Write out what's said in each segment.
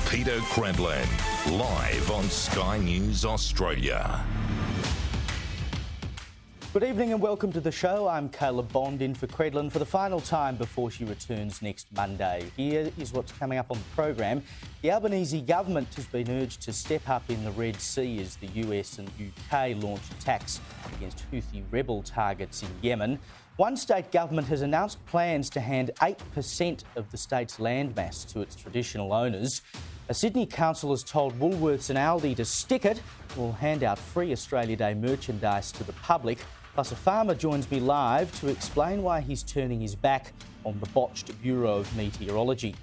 Peter Credlin, live on Sky News Australia. Good evening and welcome to the show. I'm Caleb Bond in for Credlin for the final time before she returns next Monday. Here is what's coming up on the program. The Albanese government has been urged to step up in the Red Sea as the US and UK launch attacks against Houthi rebel targets in Yemen. One state government has announced plans to hand 8% of the state's landmass to its traditional owners. A Sydney council has told Woolworths and Aldi to stick it and will hand out free Australia Day merchandise to the public. Plus, a farmer joins me live to explain why he's turning his back on the botched Bureau of Meteorology.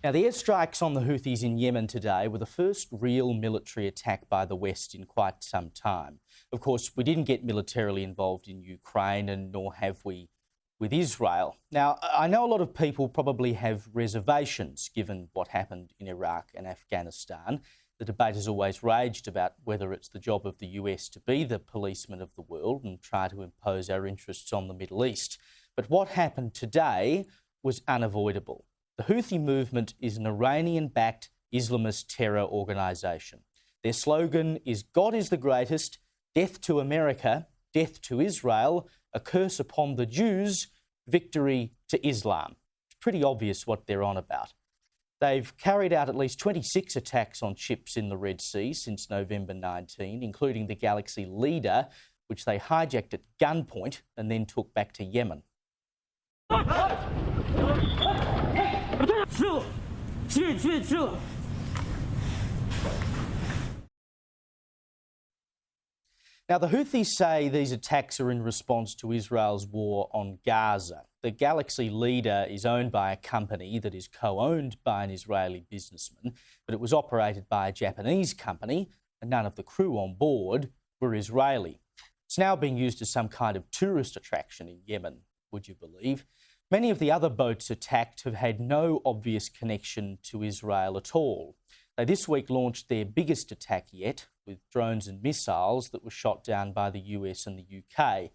Now, the airstrikes on the Houthis in Yemen today were the first real military attack by the West in quite some time. Of course, we didn't get militarily involved in Ukraine, and nor have we with Israel. Now, I know a lot of people probably have reservations given what happened in Iraq and Afghanistan. The debate has always raged about whether it's the job of the US to be the policeman of the world and try to impose our interests on the Middle East. But what happened today was unavoidable. The Houthi movement is an Iranian-backed Islamist terror organisation. Their slogan is "God is the greatest, death to America, death to Israel, a curse upon the Jews, victory to Islam." It's pretty obvious what they're on about. They've carried out at least 26 attacks on ships in the Red Sea since November 19, including the Galaxy Leader, which they hijacked at gunpoint and then took back to Yemen. Now, the Houthis say these attacks are in response to Israel's war on Gaza. The Galaxy Leader is owned by a company that is co-owned by an Israeli businessman, but it was operated by a Japanese company, and none of the crew on board were Israeli. It's now being used as some kind of tourist attraction in Yemen, would you believe? Many of the other boats attacked have had no obvious connection to Israel at all. They this week launched their biggest attack yet, with drones and missiles that were shot down by the US and the UK.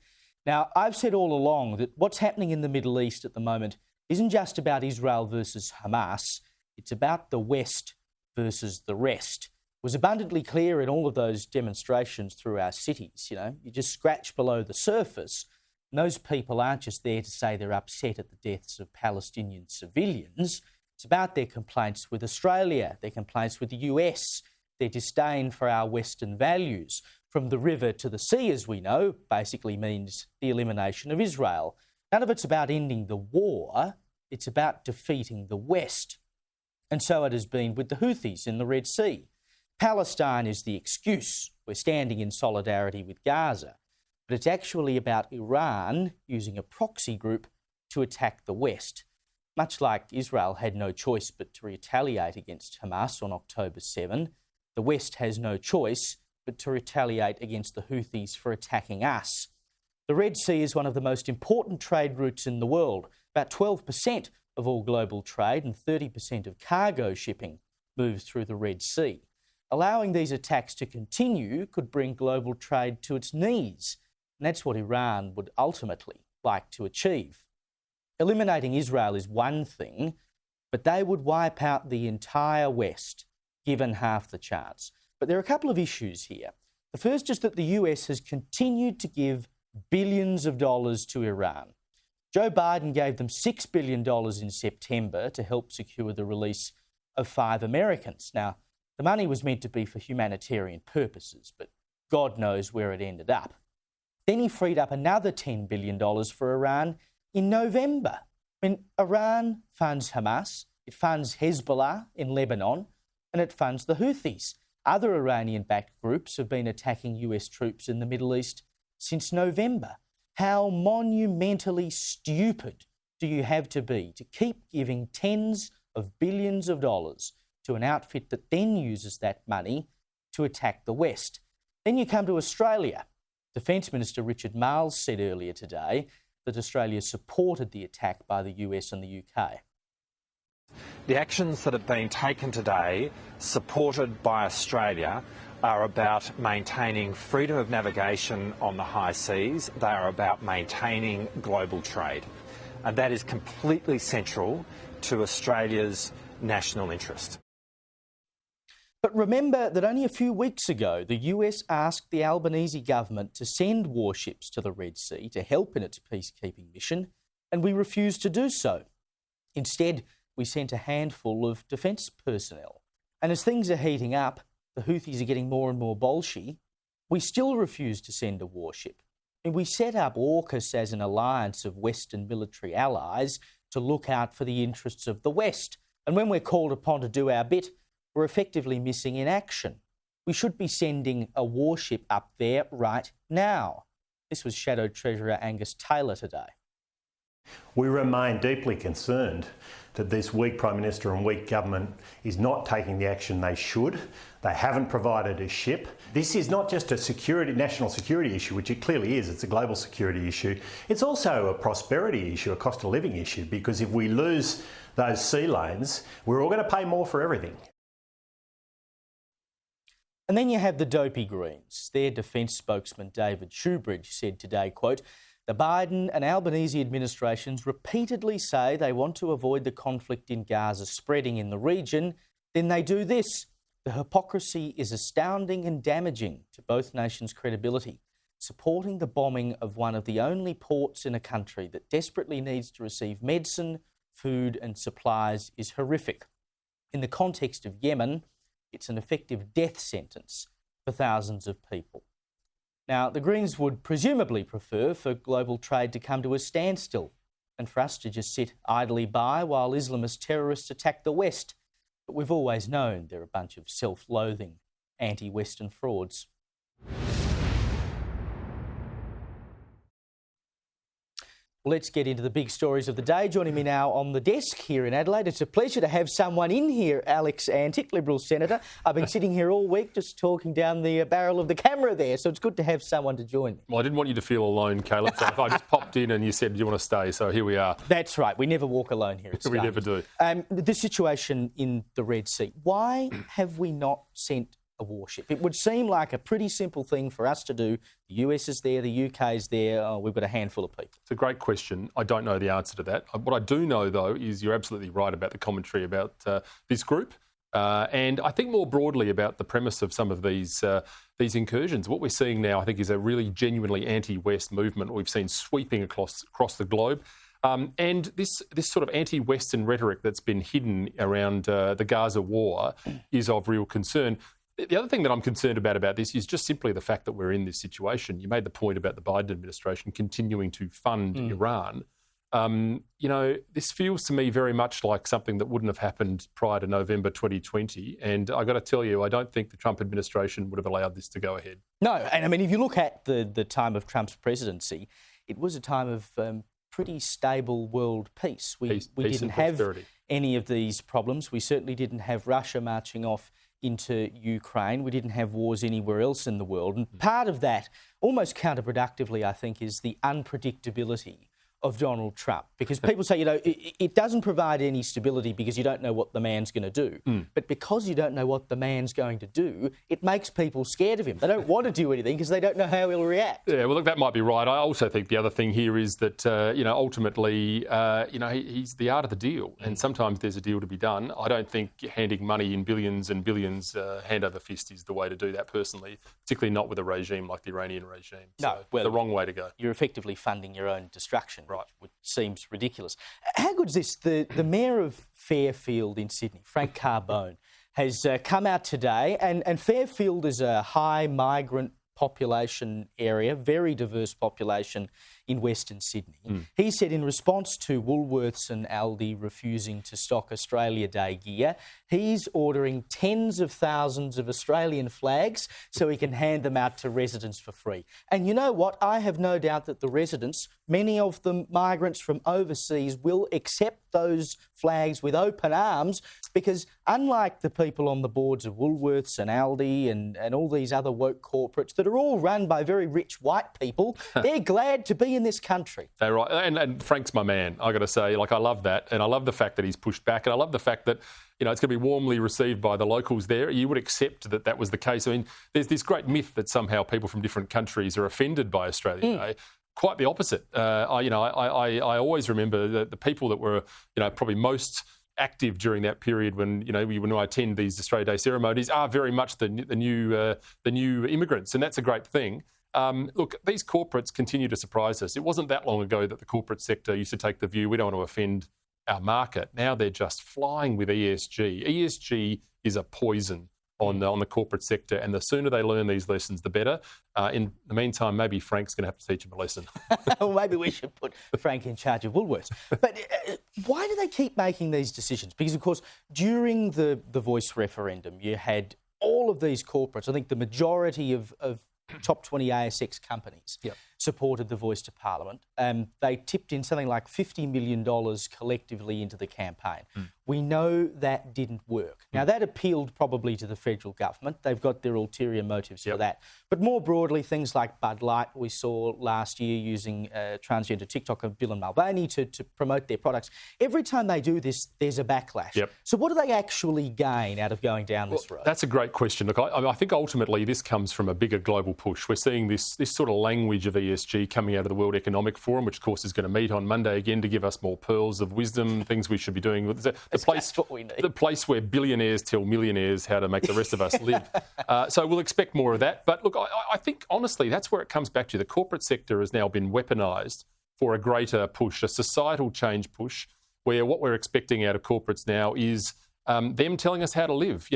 Now, I've said all along that what's happening in the Middle East at the moment isn't just about Israel versus Hamas, it's about the West versus the rest. It was abundantly clear in all of those demonstrations through our cities. You just scratch below the surface, and those people aren't just there to say they're upset at the deaths of Palestinian civilians. It's about their complaints with Australia, their complaints with the US, their disdain for our Western values. From the river to the sea, as we know, basically means the elimination of Israel. None of it's about ending the war, it's about defeating the West. And so it has been with the Houthis in the Red Sea. Palestine is the excuse. We're standing in solidarity with Gaza. But it's actually about Iran using a proxy group to attack the West. Much like Israel had no choice but to retaliate against Hamas on October 7, the West has no choice but to retaliate against the Houthis for attacking us. The Red Sea is one of the most important trade routes in the world. About 12% of all global trade and 30% of cargo shipping moves through the Red Sea. Allowing these attacks to continue could bring global trade to its knees, and that's what Iran would ultimately like to achieve. Eliminating Israel is one thing, but they would wipe out the entire West, given half the chance. But there are a couple of issues here. The first is that the US has continued to give billions of dollars to Iran. Joe Biden gave them $6 billion in September to help secure the release of 5 Americans. Now, the money was meant to be for humanitarian purposes, but God knows where it ended up. Then he freed up another $10 billion for Iran in November. Iran funds Hamas, it funds Hezbollah in Lebanon, and it funds the Houthis. Other Iranian-backed groups have been attacking US troops in the Middle East since November. How monumentally stupid do you have to be to keep giving tens of billions of dollars to an outfit that then uses that money to attack the West? Then you come to Australia. Defence Minister Richard Marles said earlier today that Australia supported the attack by the US and the UK. The actions that have been taken today, supported by Australia, are about maintaining freedom of navigation on the high seas. They are about maintaining global trade. And that is completely central to Australia's national interest. But remember that only a few weeks ago, the US asked the Albanese government to send warships to the Red Sea to help in its peacekeeping mission, and we refused to do so. Instead, we sent a handful of defence personnel. And as things are heating up, the Houthis are getting more and more bolshy, we still refuse to send a warship. And we set up AUKUS as an alliance of Western military allies to look out for the interests of the West. And when we're called upon to do our bit, we're effectively missing in action. We should be sending a warship up there right now. This was Shadow Treasurer Angus Taylor today. We remain deeply concerned that this weak Prime Minister and weak government is not taking the action they should. They haven't provided a ship. This is not just a national security issue, which it clearly is. It's a global security issue. It's also a prosperity issue, a cost of living issue, because if we lose those sea lanes, we're all going to pay more for everything. And then you have the dopey Greens. Their defence spokesman David Shoebridge said today, quote, "The Biden and Albanese administrations repeatedly say they want to avoid the conflict in Gaza spreading in the region. Then they do this. The hypocrisy is astounding and damaging to both nations' credibility. Supporting the bombing of one of the only ports in a country that desperately needs to receive medicine, food and supplies is horrific. In the context of Yemen, it's an effective death sentence for thousands of people." Now, the Greens would presumably prefer for global trade to come to a standstill and for us to just sit idly by while Islamist terrorists attack the West. But we've always known they're a bunch of self-loathing, anti-Western frauds. Well, let's get into the big stories of the day. Joining me now on the desk here in Adelaide, it's a pleasure to have someone in here, Alex Antic, Liberal Senator. I've been sitting here all week just talking down the barrel of the camera there, so it's good to have someone to join me. Well, I didn't want you to feel alone, Caleb, so I just popped in and you said, do you want to stay? So here we are. That's right. We never walk alone here at Sky. We never do. The situation in the Red Sea. Why have we not sent a warship? It would seem like a pretty simple thing for us to do. The US is there, the UK is there, we've got a handful of people. It's a great question. I don't know the answer to that. What I do know, though, is you're absolutely right about the commentary about this group. And I think more broadly about the premise of some of these incursions. What we're seeing now, I think, is a really genuinely anti-West movement we've seen sweeping across the globe. And this sort of anti-Western rhetoric that's been hidden around the Gaza war is of real concern. The other thing that I'm concerned about this is just simply the fact that we're in this situation. You made the point about the Biden administration continuing to fund Iran. This feels to me very much like something that wouldn't have happened prior to November 2020. And I got to tell you, I don't think the Trump administration would have allowed this to go ahead. No, and I mean, if you look at the time of Trump's presidency, it was a time of pretty stable world peace. We didn't have any of these problems. We certainly didn't have Russia marching off into Ukraine. We didn't have wars anywhere else in the world. And part of that, almost counterproductively, I think, is the unpredictability of Donald Trump. Because people say, it doesn't provide any stability because you don't know what the man's going to do. But because you don't know what the man's going to do, it makes people scared of him. They don't want to do anything because they don't know how he'll react. Yeah, well, look, that might be right. I also think the other thing here is that, ultimately, he's the art of the deal. And sometimes there's a deal to be done. I don't think handing money in billions and billions hand over fist is the way to do that, personally, particularly not with a regime like the Iranian regime. So no, well, the wrong way to go. You're effectively funding your own destruction. Right. Which seems ridiculous. How good is this? The Mayor of Fairfield in Sydney, Frank Carbone, has come out today, and Fairfield is a high migrant population area, very diverse population in Western Sydney. He said in response to Woolworths and Aldi refusing to stock Australia Day gear, he's ordering tens of thousands of Australian flags so he can hand them out to residents for free. And you know what? I have no doubt that the residents, many of them migrants from overseas, will accept those flags with open arms because unlike the people on the boards of Woolworths and Aldi and all these other woke corporates that are all run by very rich white people, they're glad to be in this country. They're right. And Frank's my man, I got to say. I love that. And I love the fact that he's pushed back. And I love the fact that, it's going to be warmly received by the locals there. You would accept that was the case. I mean, there's this great myth that somehow people from different countries are offended by Australia Day. Quite the opposite. I always remember the people that were, probably most active during that period when I attend these Australia Day ceremonies are very much the new immigrants, and that's a great thing. Look, these corporates continue to surprise us. It wasn't that long ago that the corporate sector used to take the view we don't want to offend our market. Now they're just flying with ESG. ESG is a poison on the corporate sector, and the sooner they learn these lessons, the better. In the meantime, maybe Frank's going to have to teach them a lesson. Well, maybe we should put Frank in charge of Woolworths. But why do they keep making these decisions? Because, of course, during the Voice referendum, you had all of these corporates. I think the majority of top 20 ASX companies supported the Voice to Parliament. They tipped in something like $50 million collectively into the campaign. We know that didn't work. Now, that appealed probably to the federal government. They've got their ulterior motives for that. But more broadly, things like Bud Light, we saw last year using transgender TikToker Bill and Mulvaney to promote their products. Every time they do this, there's a backlash. So what do they actually gain out of going down this road? That's a great question. Look, I think ultimately this comes from a bigger global push. We're seeing this sort of language of ESG coming out of the World Economic Forum, which of course is going to meet on Monday again to give us more pearls of wisdom, things we should be doing. That's what we need. The place where billionaires tell millionaires how to make the rest of us live. So we'll expect more of that. But look, I think honestly that's where it comes back to. The corporate sector has now been weaponised for a greater push, a societal change push, where what we're expecting out of corporates now is them telling us how to live.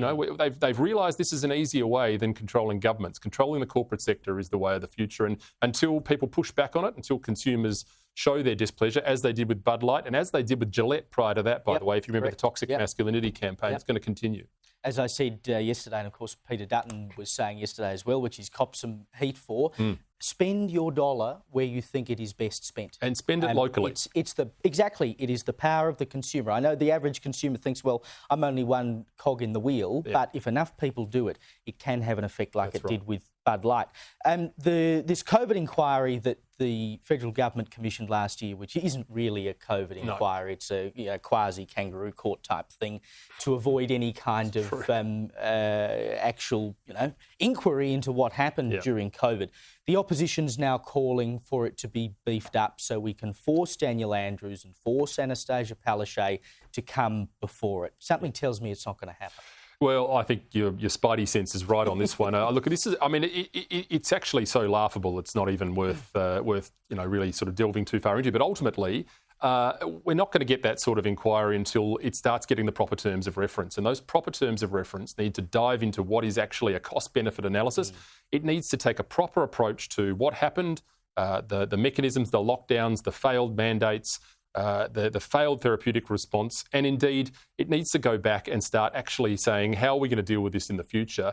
They've realised this is an easier way than controlling governments. Controlling the corporate sector is the way of the future. And until people push back on it, until consumers show their displeasure, as they did with Bud Light and as they did with Gillette prior to that, by the way, if you remember the toxic masculinity campaign, it's going to continue. As I said yesterday, and of course Peter Dutton was saying yesterday as well, which he's copped some heat for, spend your dollar where you think it is best spent. And spend it locally. It is the power of the consumer. I know the average consumer thinks, well, I'm only one cog in the wheel, but if enough people do it, it can have an effect like it did with Bud Light. This COVID inquiry that the federal government commissioned last year, which isn't really a COVID inquiry, it's a quasi-kangaroo court type thing to avoid any kind of actual inquiry into what happened during COVID. The opposition's now calling for it to be beefed up so we can force Daniel Andrews and force Anastasia Palaszczuk to come before it. Something tells me it's not going to happen. Well, I think your spidey sense is right on this one. Look, this is. I mean, it's actually so laughable. It's not even worth really sort of delving too far into. But ultimately, we're not going to get that sort of inquiry until it starts getting the proper terms of reference. And those proper terms of reference need to dive into what is actually a cost-benefit analysis. It needs to take a proper approach to what happened, the mechanisms, the lockdowns, the failed mandates, the failed therapeutic response, and indeed it needs to go back and start actually saying how are we going to deal with this in the future.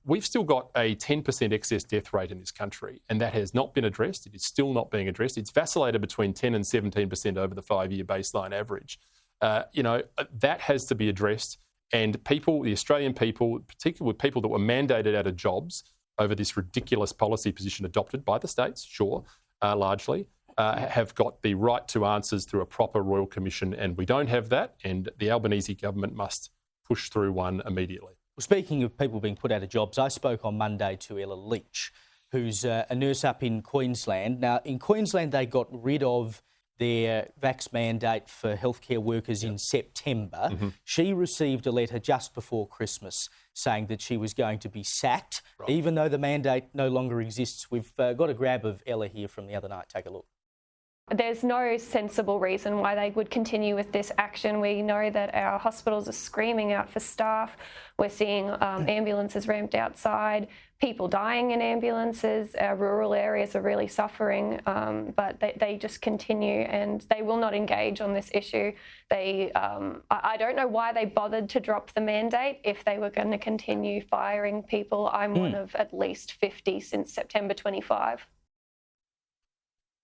We've still got a 10% excess death rate in this country, and that has not been addressed. It is still not being addressed. It's vacillated between 10 and 17% over the 5-year baseline average. That has to be addressed, and people, the Australian people, particularly with people that were mandated out of jobs over this ridiculous policy position adopted by the states, largely, have got the right to answers through a proper Royal Commission, and we don't have that, and the Albanese government must push through one immediately. Well, speaking of people being put out of jobs, I spoke on Monday to Ella Leach, who's a nurse up in Queensland. Now, in Queensland, they got rid of their vax mandate for healthcare workers in September. She received a letter just before Christmas saying that she was going to be sacked, even though the mandate no longer exists. We've got a grab of Ella here from the other night. Take a look. There's no sensible reason why they would continue with this action. We know that our hospitals are screaming out for staff. We're seeing ambulances ramped outside, people dying in ambulances. Our rural areas are really suffering, but they just continue and they will not engage on this issue. I don't know why they bothered to drop the mandate if they were going to continue firing people. I'm one of at least 50 since September 25.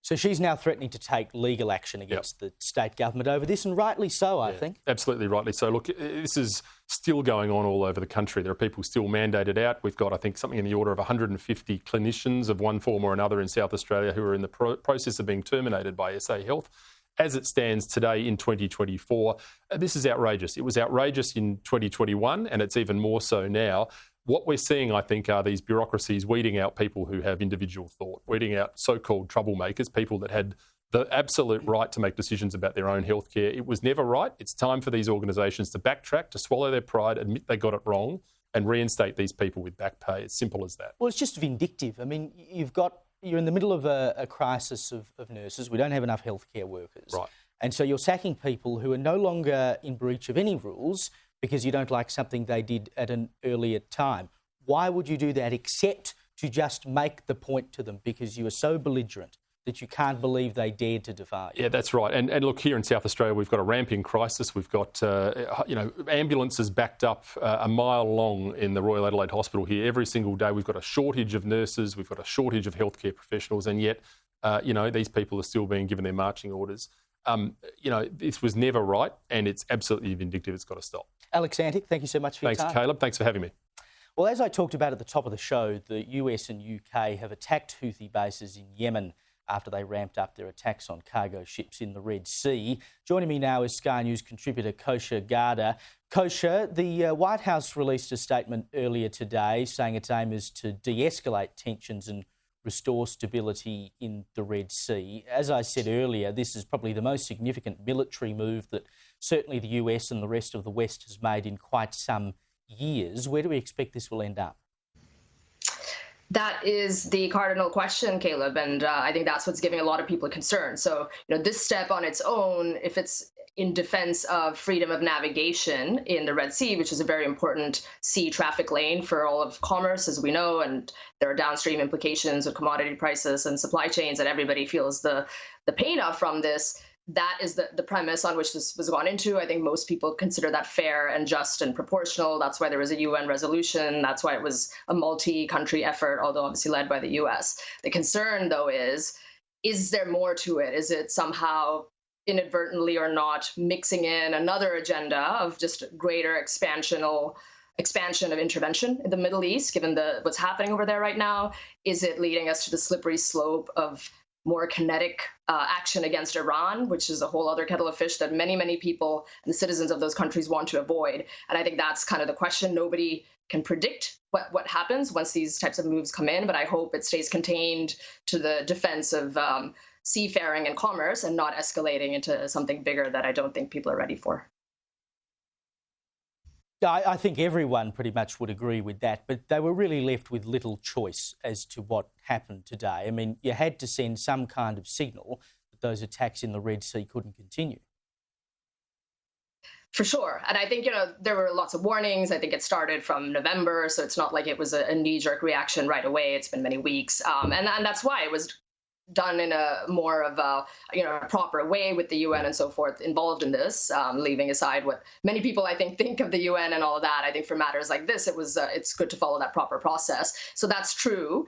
So she's now threatening to take legal action against the state government over this, and rightly so, I think. Absolutely rightly so. Look, this is still going on all over the country. There are people still mandated out. We've got, I think, something in the order of 150 clinicians of one form or another in South Australia who are in the process of being terminated by SA Health. As it stands today in 2024, this is outrageous. It was outrageous in 2021, and it's even more so now. What we're seeing, I think, are these bureaucracies weeding out people who have individual thought, weeding out so-called troublemakers, people that had the absolute right to make decisions about their own healthcare. It was never right. It's time for these organisations to backtrack, to swallow their pride, admit they got it wrong, and reinstate these people with back pay. It's simple as that. Well, it's just vindictive. I mean, you're in the middle of a crisis of nurses. We don't have enough healthcare workers. Right. And so you're sacking people who are no longer in breach of any rules because you don't like something they did at an earlier time. Why would you do that except to just make the point to them because you are so belligerent that you can't believe they dared to defy you? Yeah, that's right. And look, here in South Australia, we've got a ramping crisis. We've got, ambulances backed up a mile long in the Royal Adelaide Hospital here every single day. We've got a shortage of nurses. We've got a shortage of healthcare professionals. And yet, these people are still being given their marching orders. This was never right, and it's absolutely vindictive. It's got to stop. Alex Antic, thank you so much for your time. Thanks, Caleb. Thanks for having me. Well, as I talked about at the top of the show, the US and UK have attacked Houthi bases in Yemen after they ramped up their attacks on cargo ships in the Red Sea. Joining me now is Sky News contributor Kosha Garda. Kosha, the White House released a statement earlier today saying its aim is to de-escalate tensions and restore stability in the Red Sea. As I said earlier, this is probably the most significant military move that certainly the US and the rest of the West has made in quite some years. Where do we expect this will end up? That is the cardinal question, Caleb, and I think that's what's giving a lot of people concern. So, this step on its own, if it's in defense of freedom of navigation in the Red Sea, which is a very important sea traffic lane for all of commerce, as we know, and there are downstream implications of commodity prices and supply chains that everybody feels the pain of from this. That is the premise on which this was gone into. I think most people consider that fair and just and proportional. That's why there was a UN resolution. That's why it was a multi-country effort, although obviously led by the US. The concern, though, is there more to it? Is it somehow inadvertently or not mixing in another agenda of just greater expansion of intervention in the Middle East, given what's happening over there right now? Is it leading us to the slippery slope of more kinetic action against Iran, which is a whole other kettle of fish that many, many people and the citizens of those countries want to avoid? And I think that's kind of the question. Nobody can predict what happens once these types of moves come in, but I hope it stays contained to the defense of seafaring and commerce and not escalating into something bigger that I don't think people are ready for. I think everyone pretty much would agree with that, but they were really left with little choice as to what happened today. I mean, you had to send some kind of signal that those attacks in the Red Sea couldn't continue. For sure. And I think, there were lots of warnings. I think it started from November, so it's not like it was a knee-jerk reaction right away. It's been many weeks. And that's why it was done in a more of a proper way with the UN and so forth involved in this, leaving aside what many people I think of the UN and all of that. I think for matters like this, it's good to follow that proper process. So that's true.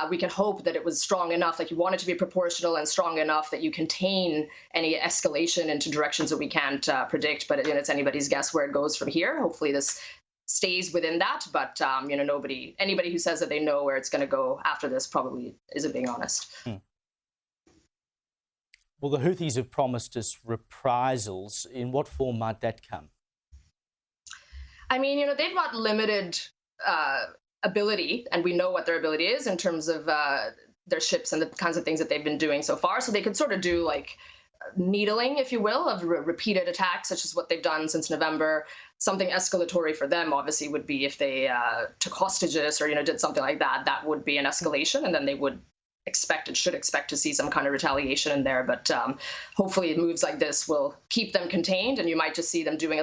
We can hope that it was strong enough, like you want it to be proportional and strong enough that you contain any escalation into directions that we can't predict. But it's anybody's guess where it goes from here. Hopefully this stays within that, but anybody who says that they know where it's going to go after this probably isn't being honest. Well, the Houthis have promised us reprisals. In what form might that come? I mean, they've got limited ability, and we know what their ability is in terms of their ships and the kinds of things that they've been doing so far. So they could sort of do like needling, if you will, of repeated attacks, such as what they've done since November. Something escalatory for them, obviously, would be if they took hostages or, did something like that. That would be an escalation, and then they would should expect to see some kind of retaliation in there. But hopefully moves like this will keep them contained, and you might just see them doing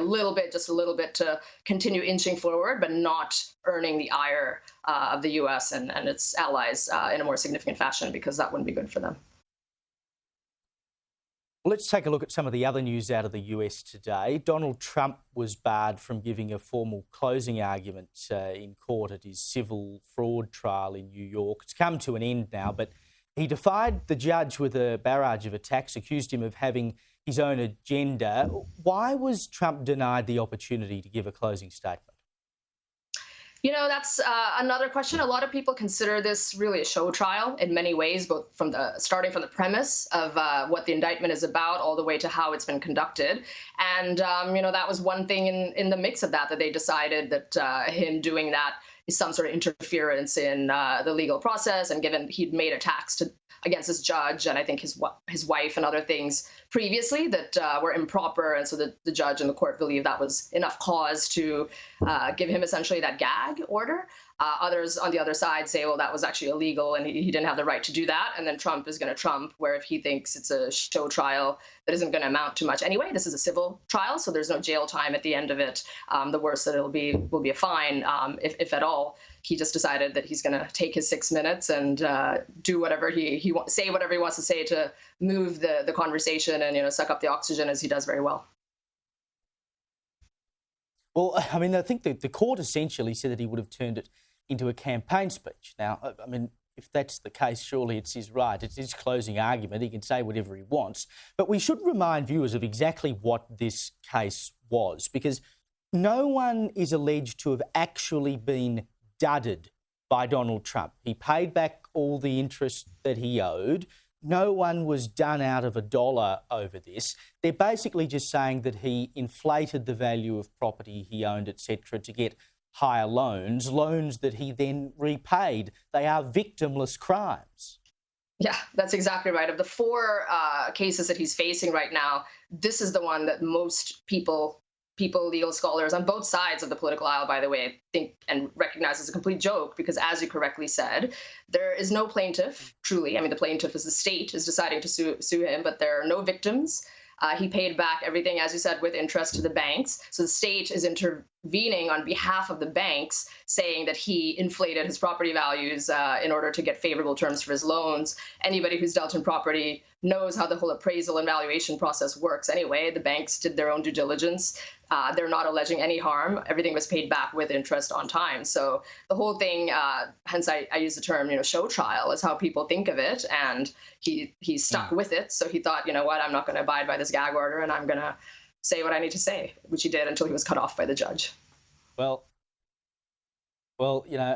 just a little bit to continue inching forward, but not earning the ire of the US and its allies in a more significant fashion, because that wouldn't be good for them. Let's take a look at some of the other news out of the US today. Donald Trump was barred from giving a formal closing argument in court at his civil fraud trial in New York. It's come to an end now, but he defied the judge with a barrage of attacks, accused him of having his own agenda. Why was Trump denied the opportunity to give a closing statement? That's another question. A lot of people consider this really a show trial in many ways, both starting from the premise of what the indictment is about all the way to how it's been conducted. And, that was one thing in the mix of that they decided that him doing that some sort of interference in the legal process, and given he'd made attacks against his judge and I think his wife and other things previously that were improper, and so the judge and the court believed that was enough cause to give him essentially that gag order. Others on the other side say, well, that was actually illegal and he didn't have the right to do that. And then Trump is going to Trump, where if he thinks it's a show trial that isn't going to amount to much anyway, this is a civil trial, so there's no jail time at the end of it. The worst that will be a fine, if at all. He just decided that he's going to take his 6 minutes and do whatever say whatever he wants to say to move the conversation and suck up the oxygen, as he does very well. Well, I mean, I think the court essentially said that he would have turned it into a campaign speech. Now, I mean, if that's the case, surely it's his right. It's his closing argument. He can say whatever he wants. But we should remind viewers of exactly what this case was, because no one is alleged to have actually been dudded by Donald Trump. He paid back all the interest that he owed. No one was done out of a dollar over this. They're basically just saying that he inflated the value of property he owned, etc., to get higher loans that he then repaid. They are victimless crimes. Yeah, that's exactly right. Of the 4 cases that he's facing right now, this is the one that most people, legal scholars on both sides of the political aisle, by the way, think and recognize as a complete joke, because as you correctly said, there is no plaintiff, truly. I mean, the plaintiff is the state is deciding to sue him, but there are no victims. He paid back everything, as you said, with interest to the banks. So the state is intervening on behalf of the banks, saying that he inflated his property values in order to get favorable terms for his loans. Anybody who's dealt in property knows how the whole appraisal and valuation process works anyway. The banks did their own due diligence. They're not alleging any harm. Everything was paid back with interest on time. So the whole thing, hence I use the term, show trial, is how people think of it. And he stuck with it. So he thought, you know what, I'm not going to abide by this gag order, and I'm going to say what I need to say, which he did until he was cut off by the judge. Well,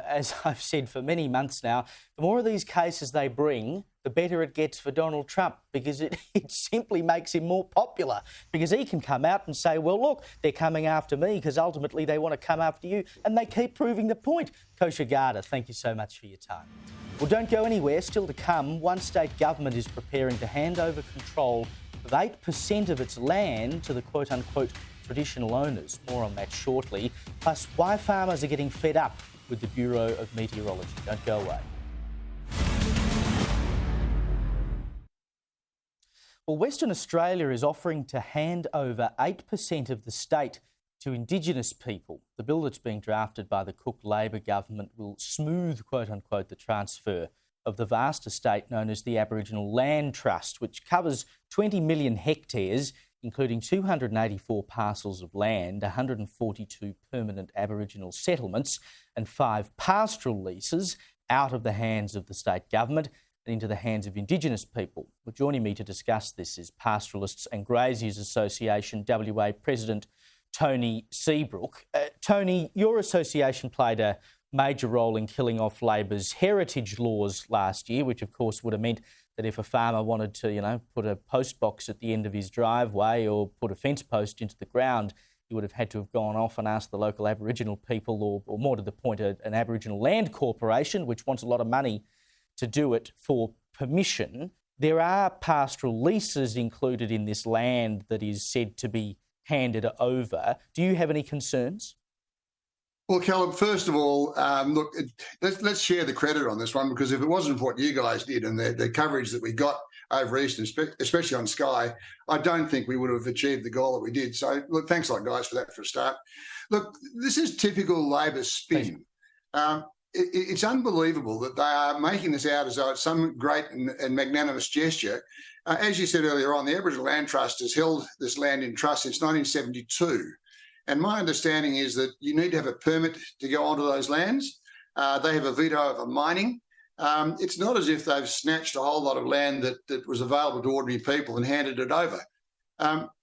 as I've said for many months now, the more of these cases they bring, the better it gets for Donald Trump, because it simply makes him more popular, because he can come out and say, well, look, they're coming after me because ultimately they want to come after you, and they keep proving the point. Kosha Garda, thank you so much for your time. Well, don't go anywhere. Still to come, one state government is preparing to hand over control of 8% of its land to the quote-unquote traditional owners. More on that shortly. Plus, why farmers are getting fed up with the Bureau of Meteorology. Don't go away. Well, Western Australia is offering to hand over 8% of the state to Indigenous people. The bill that's being drafted by the Cook Labor government will smooth, quote-unquote, the transfer of the vast estate known as the Aboriginal Land Trust, which covers 20 million hectares, including 284 parcels of land, 142 permanent Aboriginal settlements and 5 pastoral leases, out of the hands of the state government and into the hands of Indigenous people. Well, joining me to discuss this is Pastoralists and Graziers Association WA President Tony Seabrook. Tony, your association played a major role in killing off Labor's heritage laws last year, which of course would have meant that if a farmer wanted to, put a post box at the end of his driveway or put a fence post into the ground, he would have had to have gone off and asked the local Aboriginal people, or more to the point, an Aboriginal land corporation, which wants a lot of money to do it, for permission. There are pastoral leases included in this land that is said to be handed over. Do you have any concerns? Well, Caleb, first of all, look, let's share the credit on this one, because if it wasn't for what you guys did and the coverage that we got over East, especially on Sky, I don't think we would have achieved the goal that we did. So, look, thanks a lot, guys, for that for a start. Look, this is typical Labor spin. It's unbelievable that they are making this out as though it's some great and magnanimous gesture. As you said earlier on, the Aboriginal Land Trust has held this land in trust since 1972. And my understanding is that you need to have a permit to go onto those lands. They have a veto over mining. It's not as if they've snatched a whole lot of land that was available to ordinary people and handed it over.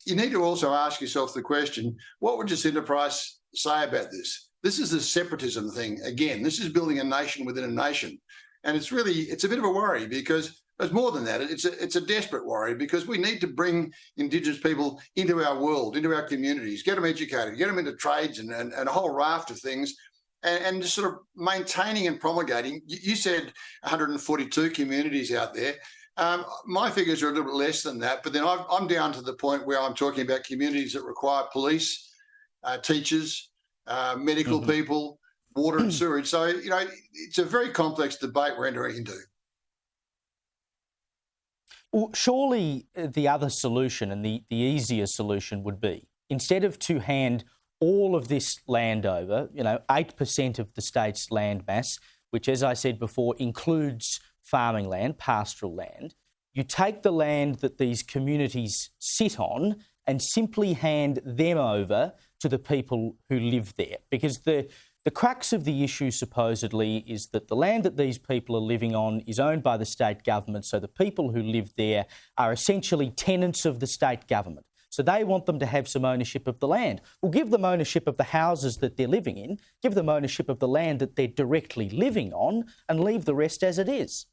You need to also ask yourself the question, what would Jacinta Price say about this? This is the separatism thing. Again, this is building a nation within a nation. And it's a bit of a worry, because there's more than that. It's a desperate worry, because we need to bring Indigenous people into our world, into our communities, get them educated, get them into trades and a whole raft of things. and just sort of maintaining and promulgating. You said 142 communities out there. My figures are a little bit less than that, but then I'm down to the point where I'm talking about communities that require police, teachers, medical people, water and sewerage. So, it's a very complex debate we're entering into. Well, surely the other solution and the easier solution would be, instead of to hand all of this land over, 8% of the state's land mass, which, as I said before, includes farming land, pastoral land, you take the land that these communities sit on and simply hand them over to the people who live there. Because the crux of the issue, supposedly, is that the land that these people are living on is owned by the state government, so the people who live there are essentially tenants of the state government. So they want them to have some ownership of the land. Well, give them ownership of the houses that they're living in, give them ownership of the land that they're directly living on, and leave the rest as it is.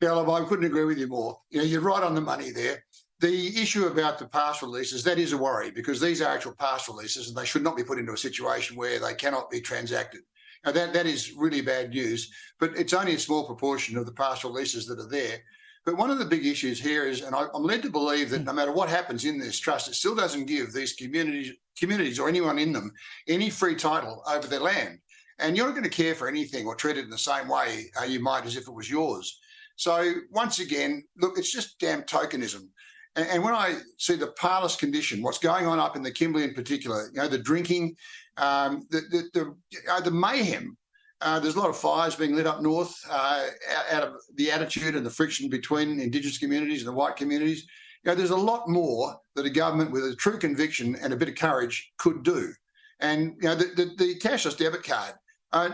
Caleb, I couldn't agree with you more. You're right on the money there. The issue about the pastoral leases, that is a worry, because these are actual pastoral leases and they should not be put into a situation where they cannot be transacted. Now, that is really bad news, but it's only a small proportion of the pastoral leases that are there. But one of the big issues here is, and I'm led to believe that no matter what happens in this trust, it still doesn't give these communities or anyone in them any free title over their land. And you're not going to care for anything or treat it in the same way you might as if it was yours. So once again, look, it's just damn tokenism. And when I see the parlous condition, what's going on up in the Kimberley in particular, the drinking, the mayhem, there's a lot of fires being lit up north out of the attitude and the friction between Indigenous communities and the white communities. There's a lot more that a government with a true conviction and a bit of courage could do. And the cashless debit card,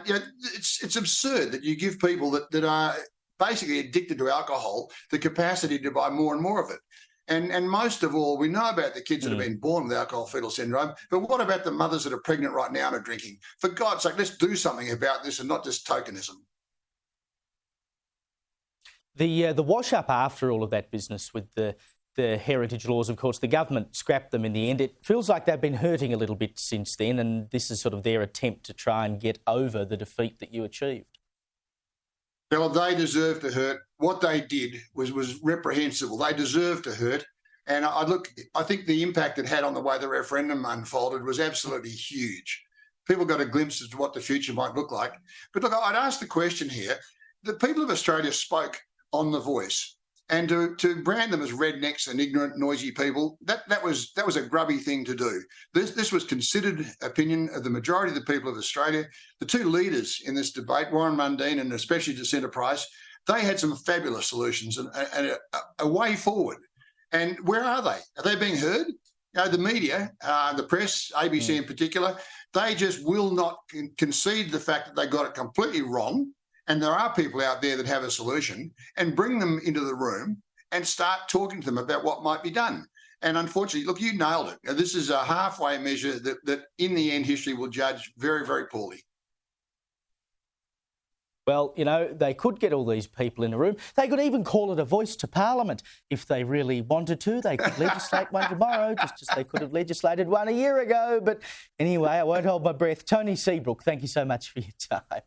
it's absurd that you give people that are basically addicted to alcohol the capacity to buy more and more of it. And most of all, we know about the kids that have been born with alcohol fetal syndrome, but what about the mothers that are pregnant right now and are drinking? For God's sake, let's do something about this and not just tokenism. The wash-up after all of that business with the heritage laws, of course, the government scrapped them in the end. It feels like they've been hurting a little bit since then, and this is sort of their attempt to try and get over the defeat that you achieved. Well, they deserve to hurt. What they did was reprehensible. They deserve to hurt. And I think the impact it had on the way the referendum unfolded was absolutely huge. People got a glimpse as to what the future might look like. But look, I'd ask the question here. The people of Australia spoke on The Voice. And to brand them as rednecks and ignorant, noisy people, that was a grubby thing to do. This was considered opinion of the majority of the people of Australia. The two leaders in this debate, Warren Mundine and especially Jacinta Price, they had some fabulous solutions and a way forward. And where are they? Are they being heard? The media, the press, ABC in particular, they just will not concede the fact that they got it completely wrong. And there are people out there that have a solution, and bring them into the room and start talking to them about what might be done. And unfortunately, look, you nailed it. This is a halfway measure that in the end history will judge very, very poorly. Well, they could get all these people in a room. They could even call it a voice to Parliament if they really wanted to. They could legislate one tomorrow, just as they could have legislated one a year ago. But anyway, I won't hold my breath. Tony Seabrook, thank you so much for your time.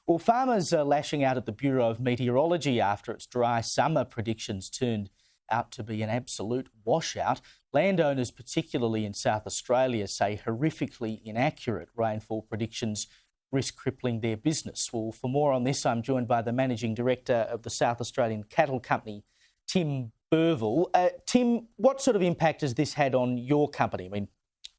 Well, farmers are lashing out at the Bureau of Meteorology after its dry summer predictions turned out to be an absolute washout. Landowners, particularly in South Australia, say horrifically inaccurate rainfall predictions risk crippling their business. Well, for more on this, I'm joined by the Managing Director of the South Australian Cattle Company, Tim Burville. Tim, what sort of impact has this had on your company? I mean,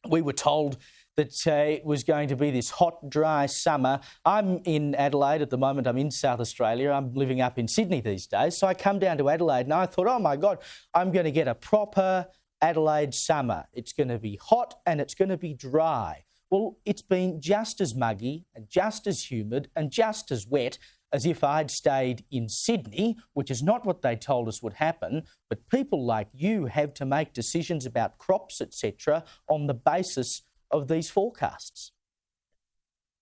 we were told that it was going to be this hot, dry summer. I'm in Adelaide at the moment. I'm in South Australia. I'm living up in Sydney these days. So I come down to Adelaide and I thought, oh, my God, I'm going to get a proper Adelaide summer. It's going to be hot and it's going to be dry. Well, it's been just as muggy and just as humid and just as wet as if I'd stayed in Sydney, which is not what they told us would happen. But people like you have to make decisions about crops, etc., on the basis of these forecasts.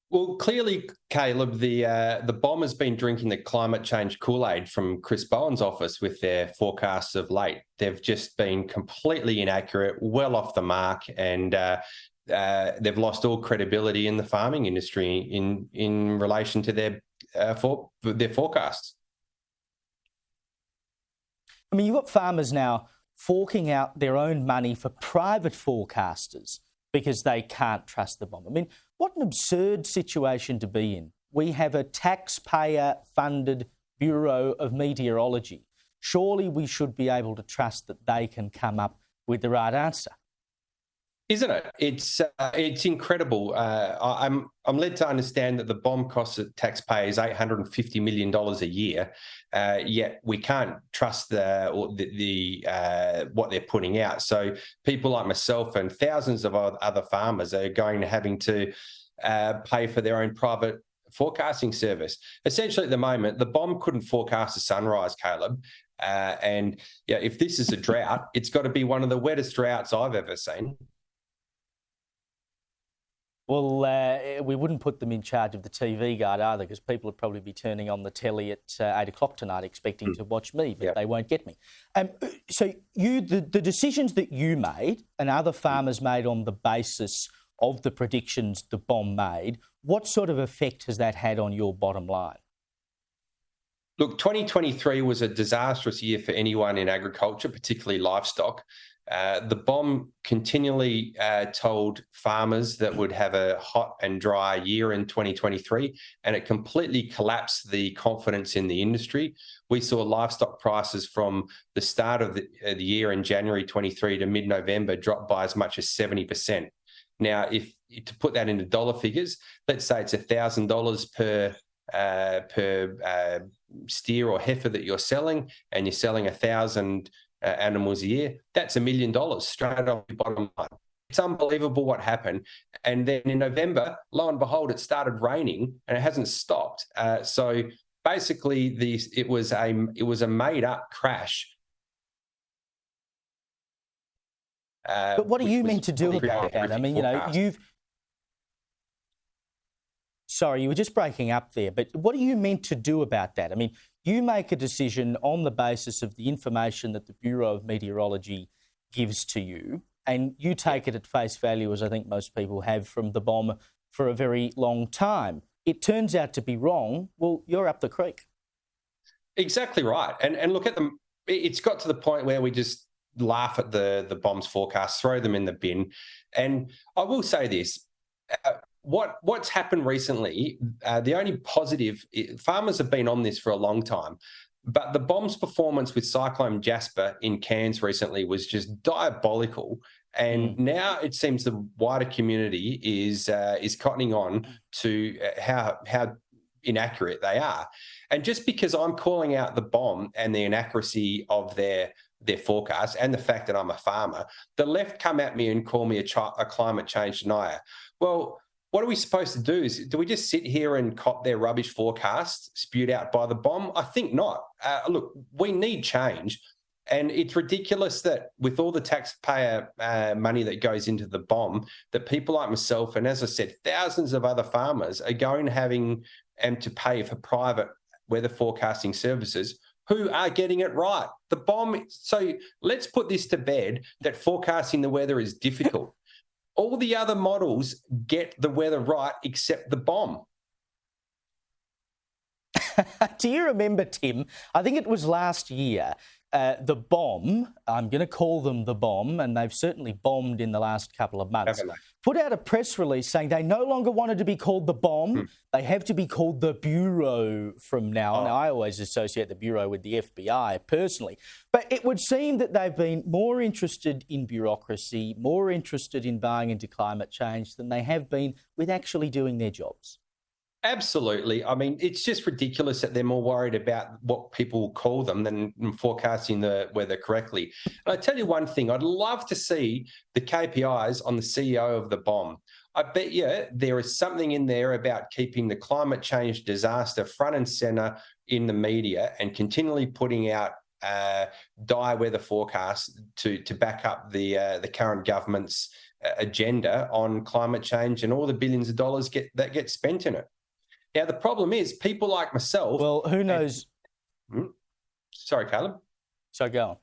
Well, clearly, Caleb, the bomb has been drinking the climate change Kool-Aid from Chris Bowen's office with their forecasts of late. They've just been completely inaccurate, well off the mark, and they've lost all credibility in the farming industry in relation to their forecasts. I mean, you've got farmers now forking out their own money for private forecasters because they can't trust the bomb. I mean, what an absurd situation to be in. We have a taxpayer-funded Bureau of Meteorology. Surely we should be able to trust that they can come up with the right answer. Isn't it? It's incredible. I'm led to understand that the bomb costs the taxpayers $850 million a year, yet we can't trust what they're putting out. So people like myself and thousands of other farmers are having to pay for their own private forecasting service. Essentially, at the moment, the bomb couldn't forecast a sunrise, Caleb. And yeah, if this is a drought, it's got to be one of the wettest droughts I've ever seen. Well, we wouldn't put them in charge of the TV guide either, because people would probably be turning on the telly at 8 o'clock tonight expecting to watch me, but they won't get me. So the decisions that you made and other farmers made on the basis of the predictions the bomb made, what sort of effect has that had on your bottom line? Look, 2023 was a disastrous year for anyone in agriculture, particularly livestock. The bomb continually told farmers that would have a hot and dry year in 2023, and it completely collapsed the confidence in the industry. We saw livestock prices from the start of the year in January 23 to mid-November drop by as much as 70%. Now, if to put that into dollar figures, let's say it's $1,000 per steer or heifer that you're selling, and you're selling 1,000 animals a year, that's $1 million straight off your bottom line. It's unbelievable what happened. And then in November, lo and behold, it started raining and it hasn't stopped. So basically, it was a made-up crash. But what are you meant to do about that? I mean, you know, Sorry, you were just breaking up there, but what are you meant to do about that? I mean, you make a decision on the basis of the information that the Bureau of Meteorology gives to you, and you take it at face value, as I think most people have from the bomb for a very long time. It turns out to be wrong. Well, you're up the creek. Exactly right. And look at them. It's got to the point where we just laugh at the bomb's forecasts, throw them in the bin. And I will say this. What's happened recently, the only positive, farmers have been on this for a long time, but the bomb's performance with Cyclone Jasper in Cairns recently was just diabolical. And now it seems the wider community is cottoning on to how inaccurate they are. And just because I'm calling out the bomb and the inaccuracy of their forecast and the fact that I'm a farmer, the left come at me and call me a climate change denier. Well, what are we supposed to do? Do we just sit here and cop their rubbish forecasts spewed out by the bomb? I think not. Look, we need change. And it's ridiculous that with all the taxpayer money that goes into the bomb, that people like myself and, as I said, thousands of other farmers are going to pay for private weather forecasting services who are getting it right. The bomb. So let's put this to bed, that forecasting the weather is difficult. All the other models get the weather right except the bomb. Do you remember, Tim? I think it was last year, the bomb, I'm going to call them the bomb, and they've certainly bombed in the last couple of months, put out a press release saying they no longer wanted to be called the bomb. They have to be called the Bureau from now on. Now, I always associate the Bureau with the FBI personally, but it would seem that they've been more interested in bureaucracy, more interested in buying into climate change than they have been with actually doing their jobs. Absolutely. I mean, it's just ridiculous that they're more worried about what people call them than forecasting the weather correctly. And I tell you one thing, I'd love to see the KPIs on the CEO of the bomb. I bet you there is something in there about keeping the climate change disaster front and centre in the media and continually putting out dire weather forecasts to back up the current government's agenda on climate change and all the billions of dollars that get spent in it. Now, the problem is people like myself... Well, who knows... Sorry, Caleb. So go on.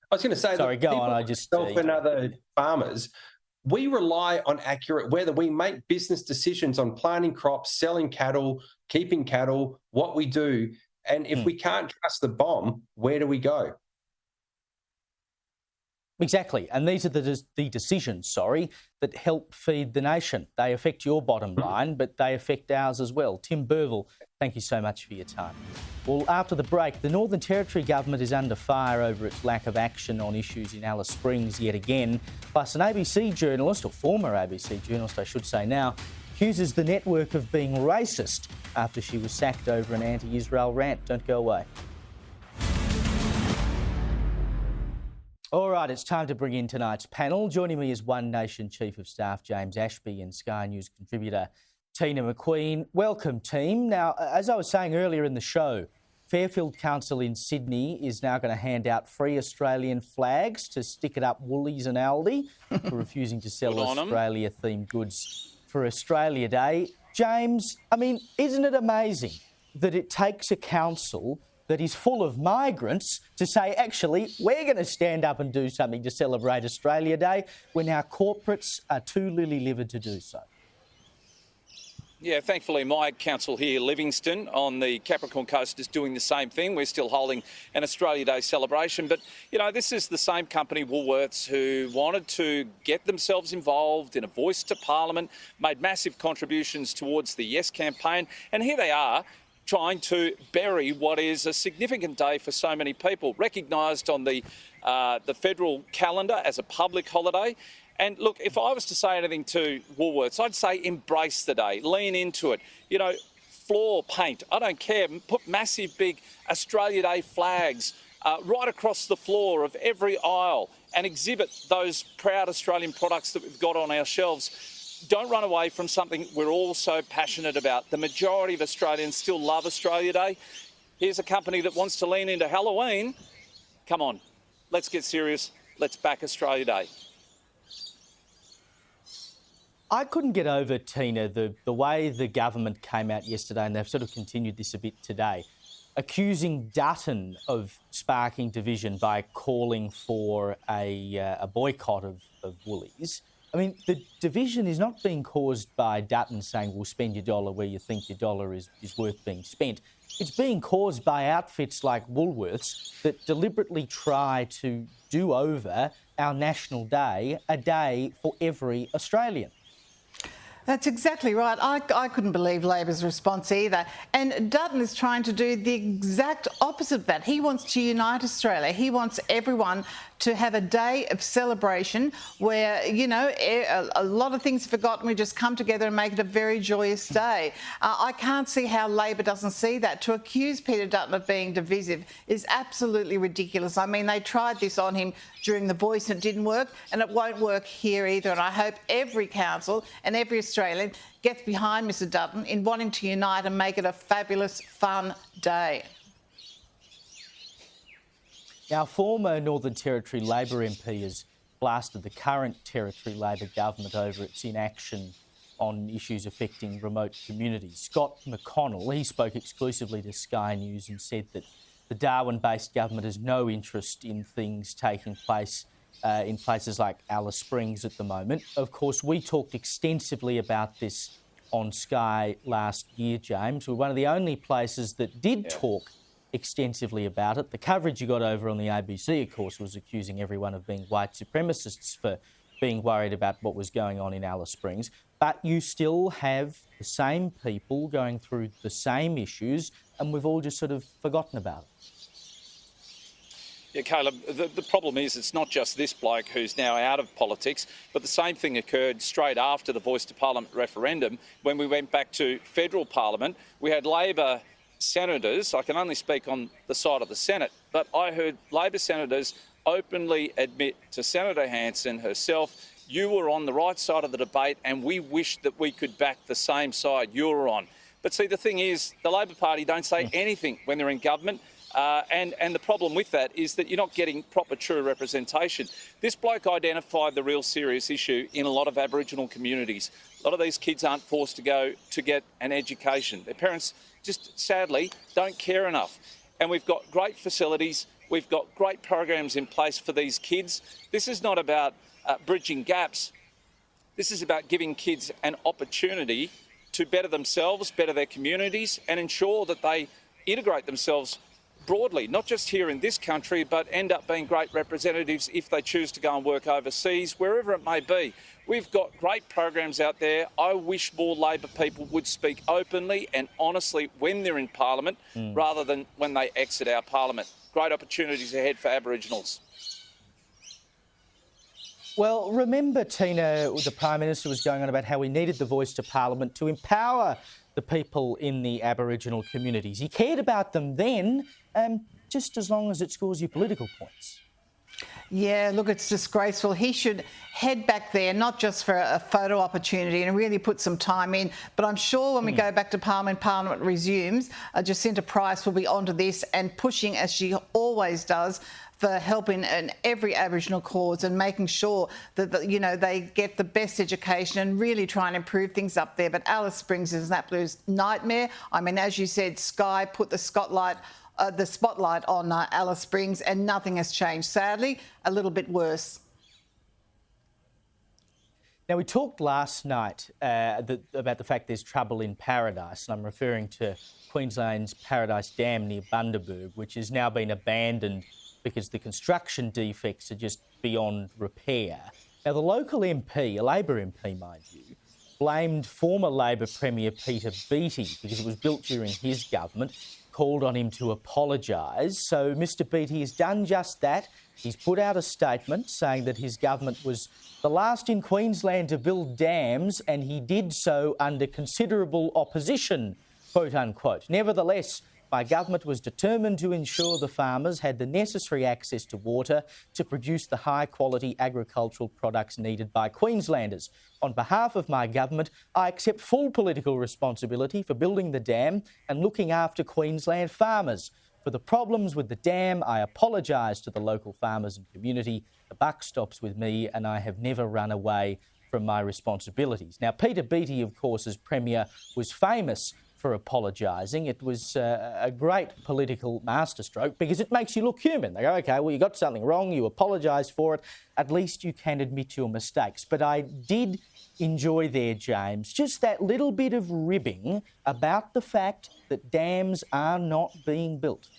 I was going to say... Sorry, go on. I just... and other farmers We rely on accurate weather. We make business decisions on planting crops, selling cattle, keeping cattle, what we do. And if we can't trust the bomb, where do we go? Exactly. And these are the decisions, that help feed the nation. They affect your bottom line, but they affect ours as well. Tim Burville, thank you so much for your time. Well, after the break, the Northern Territory government is under fire over its lack of action on issues in Alice Springs yet again. Plus, an ABC journalist, or former ABC journalist, I should say now, accuses the network of being racist after she was sacked over an anti-Israel rant. Don't go away. All right, it's time to bring in tonight's panel. Joining me is One Nation Chief of Staff James Ashby and Sky News contributor Tina McQueen. Welcome, team. Now, as I was saying earlier in the show, Fairfield Council in Sydney is now going to hand out free Australian flags to stick it up Woolies and Aldi for refusing to sell Australia-themed goods for Australia Day. James, I mean, isn't it amazing that it takes a council that is full of migrants to say, actually, we're going to stand up and do something to celebrate Australia Day when our corporates are too lily-livered to do so? Yeah, thankfully my council here, Livingston, on the Capricorn Coast is doing the same thing. We're still holding an Australia Day celebration. But, you know, this is the same company, Woolworths, who wanted to get themselves involved in a voice to Parliament, made massive contributions towards the Yes campaign. And here they are, trying to bury what is a significant day for so many people, recognised on the federal calendar as a public holiday. And look, if I was to say anything to Woolworths, I'd say embrace the day, lean into it. You know, floor paint, I don't care, put massive big Australia Day flags right across the floor of every aisle and exhibit those proud Australian products that we've got on our shelves. Don't run away from something we're all so passionate about. The majority of Australians still love Australia Day. Here's a company that wants to lean into Halloween. Come on, let's get serious. Let's back Australia Day. I couldn't get over, Tina, the way the government came out yesterday, and they've sort of continued this a bit today, accusing Dutton of sparking division by calling for a boycott of Woolies. I mean, the division is not being caused by Dutton saying, well, spend your dollar where you think your dollar is worth being spent. It's being caused by outfits like Woolworths that deliberately try to do over our national day, a day for every Australian. That's exactly right. I couldn't believe Labor's response either. And Dutton is trying to do the exact opposite of that. He wants to unite Australia. He wants everyone to have a day of celebration where, you know, a lot of things are forgotten. We just come together and make it a very joyous day. I can't see how Labor doesn't see that. To accuse Peter Dutton of being divisive is absolutely ridiculous. I mean, they tried this on him during The Voice and it didn't work, and it won't work here either. And I hope every council and every Australian gets behind Mr Dutton in wanting to unite and make it a fabulous, fun day. Our former Northern Territory Labor MP has blasted the current Territory Labor government over its inaction on issues affecting remote communities. Scott McConnell, he spoke exclusively to Sky News and said that the Darwin-based government has no interest in things taking place in places like Alice Springs at the moment. Of course, we talked extensively about this on Sky last year, James. We're one of the only places that did talk extensively about it. The coverage you got over on the ABC, of course, was accusing everyone of being white supremacists for being worried about what was going on in Alice Springs. But you still have the same people going through the same issues, and we've all just sort of forgotten about it. Yeah, Caleb, the problem is it's not just this bloke who's now out of politics, but the same thing occurred straight after the Voice to Parliament referendum. When we went back to federal parliament, we had Labor senators, I can only speak on the side of the Senate, but I heard Labor senators openly admit to Senator Hanson herself, you were on the right side of the debate and we wish that we could back the same side you were on. But see, the thing is, the Labor Party don't say anything when they're in government. And the problem with that is that you're not getting proper, true representation. This bloke identified the real serious issue in a lot of Aboriginal communities. A lot of these kids aren't forced to go to get an education. Their parents just, sadly, don't care enough. And we've got great facilities. We've got great programs in place for these kids. This is not about bridging gaps. This is about giving kids an opportunity to better themselves, better their communities, and ensure that they integrate themselves broadly, not just here in this country, but end up being great representatives if they choose to go and work overseas, wherever it may be. We've got great programs out there. I wish more Labor people would speak openly and honestly when they're in Parliament rather than when they exit our Parliament. Great opportunities ahead for Aboriginals. Well, remember, Tina, the Prime Minister was going on about how we needed the voice to Parliament to empower the people in the Aboriginal communities. He cared about them then, just as long as it scores you political points. Yeah, look, it's disgraceful. He should head back there, not just for a photo opportunity and really put some time in. But I'm sure when we go back to Parliament resumes, Jacinta Price will be onto this and pushing, as she always does, for helping in every Aboriginal cause and making sure that, you know, they get the best education and really try and improve things up there. But Alice Springs is an absolute nightmare. I mean, as you said, Sky put the spotlight on Alice Springs and nothing has changed. Sadly, a little bit worse. Now, we talked last night about the fact there's trouble in Paradise, and I'm referring to Queensland's Paradise Dam near Bundaberg, which has now been abandoned because the construction defects are just beyond repair. Now, the local MP, a Labor MP, mind you, blamed former Labor Premier Peter Beattie because it was built during his government, called on him to apologise. So Mr Beattie has done just that. He's put out a statement saying that his government was the last in Queensland to build dams and he did so under considerable opposition, quote unquote. Nevertheless, my government was determined to ensure the farmers had the necessary access to water to produce the high-quality agricultural products needed by Queenslanders. On behalf of my government, I accept full political responsibility for building the dam and looking after Queensland farmers. For the problems with the dam, I apologise to the local farmers and community. The buck stops with me and I have never run away from my responsibilities. Now, Peter Beattie, of course, as Premier, was famous for apologising. It was a great political masterstroke because it makes you look human. They go, OK, well, you got something wrong, you apologise for it, at least you can admit your mistakes. But I did enjoy there, James, just that little bit of ribbing about the fact that dams are not being built.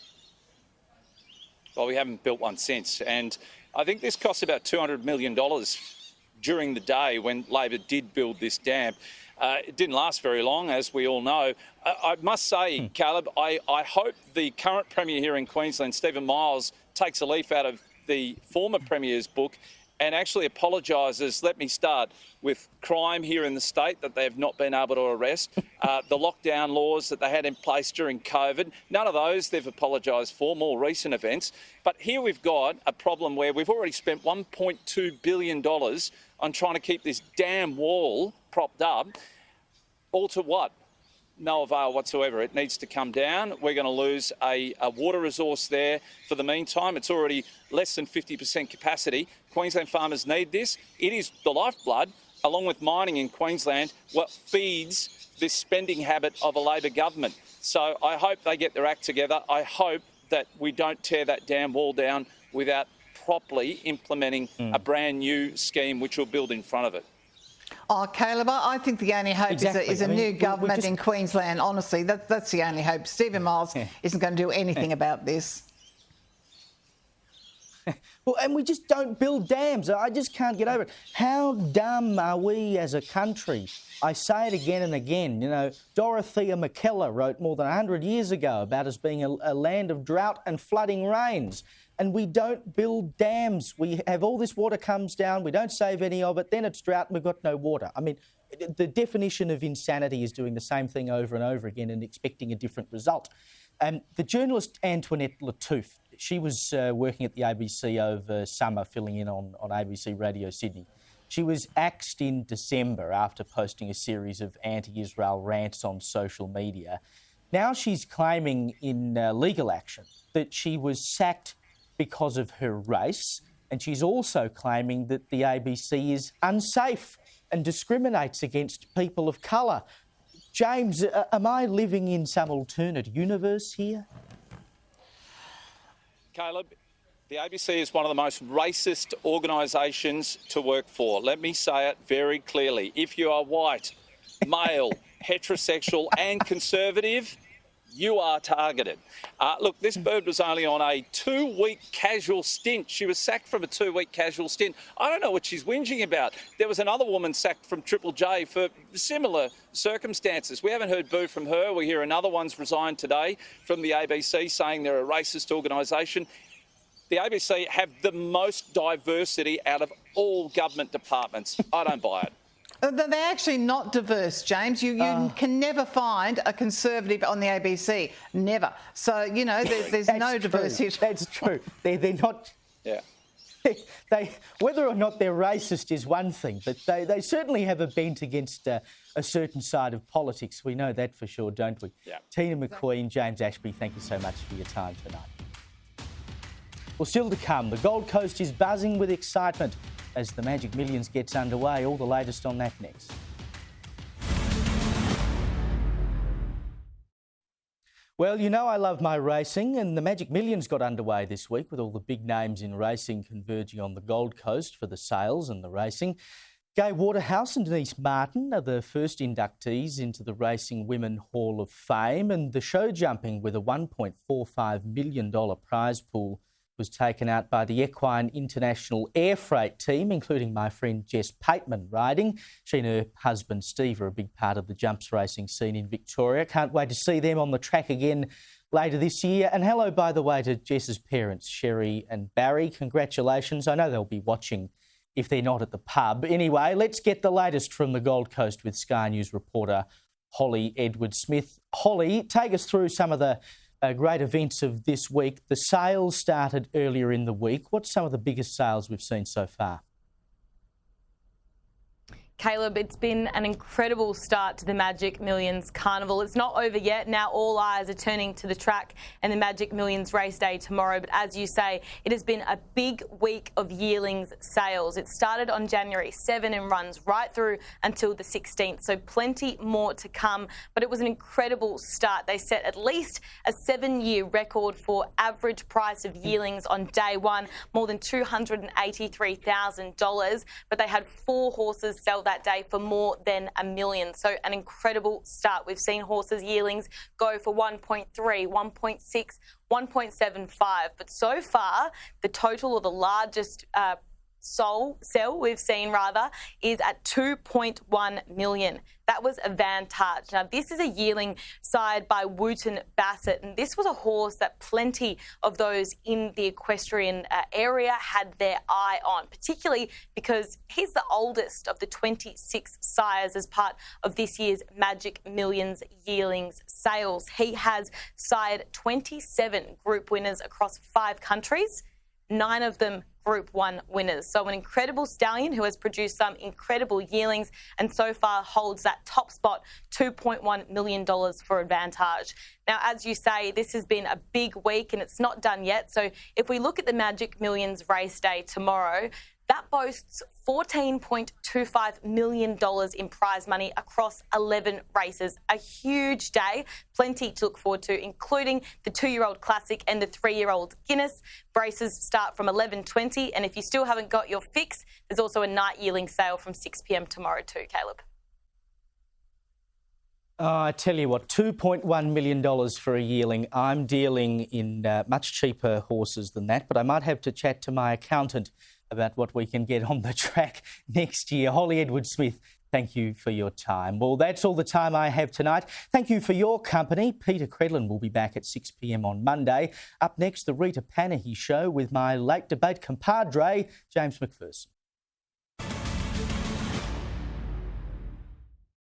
Well, we haven't built one since. And I think this cost about $200 million during the day when Labor did build this dam. It didn't last very long, as we all know. I must say, Caleb, I hope the current Premier here in Queensland, Stephen Miles, takes a leaf out of the former Premier's book and actually apologises. Let me start with crime here in the state that they have not been able to arrest, the lockdown laws that they had in place during COVID. None of those they've apologised for, more recent events. But here we've got a problem where we've already spent $1.2 billion on trying to keep this damn wall propped up. All to what? No avail whatsoever. It needs to come down. We're going to lose a water resource there for the meantime. It's already less than 50% capacity. Queensland farmers need this. It is the lifeblood, along with mining in Queensland, what feeds this spending habit of a Labor government. So I hope they get their act together. I hope that we don't tear that damn wall down without properly implementing a brand new scheme which will build in front of it. Oh, Caleb, I think the only hope is a new government in Queensland. Honestly, that's the only hope. Stephen Miles isn't going to do anything about this. Well, and we just don't build dams. I just can't get over it. How dumb are we as a country? I say it again and again. You know, Dorothea McKellar wrote more than 100 years ago about us being a land of drought and flooding rains. And we don't build dams. We have all this water comes down, we don't save any of it, then it's drought and we've got no water. I mean, the definition of insanity is doing the same thing over and over again and expecting a different result. The journalist Antoinette Lattouf, she was working at the ABC over summer, filling in on ABC Radio Sydney. She was axed in December after posting a series of anti-Israel rants on social media. Now she's claiming in legal action that she was sacked because of her race, and she's also claiming that the ABC is unsafe and discriminates against people of colour. James, am I living in some alternate universe here? Caleb, The ABC is one of the most racist organisations to work for. Let me say it very clearly. If you are white, male, heterosexual and conservative, you are targeted. Look, this bird was only on a 2-week casual stint. She was sacked from a 2-week casual stint. I don't know what she's whinging about. There was another woman sacked from Triple J for similar circumstances. We haven't heard boo from her. We hear another one's resigned today from the ABC saying they're a racist organisation. The ABC have the most diversity out of all government departments. I don't buy it. They're actually not diverse, James. You can never find a Conservative on the ABC. Never. So, you know, there's no diversity. That's true. They're not... Yeah. Whether or not they're racist is one thing, but they certainly have a bent against a certain side of politics. We know that for sure, don't we? Yeah. Tina McQueen, James Ashby, thank you so much for your time tonight. Well, still to come, the Gold Coast is buzzing with excitement as the Magic Millions gets underway. All the latest on that next. Well, you know I love my racing, and the Magic Millions got underway this week with all the big names in racing converging on the Gold Coast for the sales and the racing. Gai Waterhouse and Denise Martin are the first inductees into the Racing Women Hall of Fame, and the show jumping with a $1.45 million prize pool was taken out by the Equine International Air Freight team, including my friend Jess Pateman riding. She and her husband Steve are a big part of the jumps racing scene in Victoria. Can't wait to see them on the track again later this year. And hello, by the way, to Jess's parents, Sherry and Barry. Congratulations. I know they'll be watching if they're not at the pub. Anyway, let's get the latest from the Gold Coast with Sky News reporter Holly Edwards-Smith. Holly, take us through some of the great events of this week. The sales started earlier in the week. What's some of the biggest sales we've seen so far? Caleb, it's been an incredible start to the Magic Millions Carnival. It's not over yet. Now all eyes are turning to the track and the Magic Millions race day tomorrow. But as you say, it has been a big week of yearlings sales. It started on January 7 and runs right through until the 16th. So plenty more to come. But it was an incredible start. They set at least a 7-year record for average price of yearlings on day one, more than $283,000. But they had 4 horses sell that day for more than $1 million. So an incredible start. We've seen horses, yearlings, go for 1.3, 1.6, 1.75. But so far, the total or the largest sell we've seen is at 2.1 million. That was a Vantage. Now this is a yearling side by Wooten Bassett, and this was a horse that plenty of those in the equestrian area had their eye on, particularly because he's the oldest of the 26 sires as part of this year's Magic Millions yearlings sales. He has sired 27 group winners across 5 countries, 9 of them Group 1 winners. So an incredible stallion who has produced some incredible yearlings and so far holds that top spot, $2.1 million for Advantage. Now, as you say, this has been a big week and it's not done yet. So if we look at the Magic Millions race day tomorrow, that boasts $14.25 million in prize money across 11 races. A huge day, plenty to look forward to, including the 2-year-old Classic and the 3-year-old Guinness. Races start from 11:20, and if you still haven't got your fix, there's also a night yearling sale from 6 p.m. tomorrow too, Caleb. Oh, I tell you what, $2.1 million for a yearling. I'm dealing in much cheaper horses than that, but I might have to chat to my accountant about what we can get on the track next year. Holly Edwards-Smith, thank you for your time. Well, that's all the time I have tonight. Thank you for your company. Peter Credlin will be back at 6 p.m. on Monday. Up next, the Rita Panahi Show with my late debate compadre, James McPherson.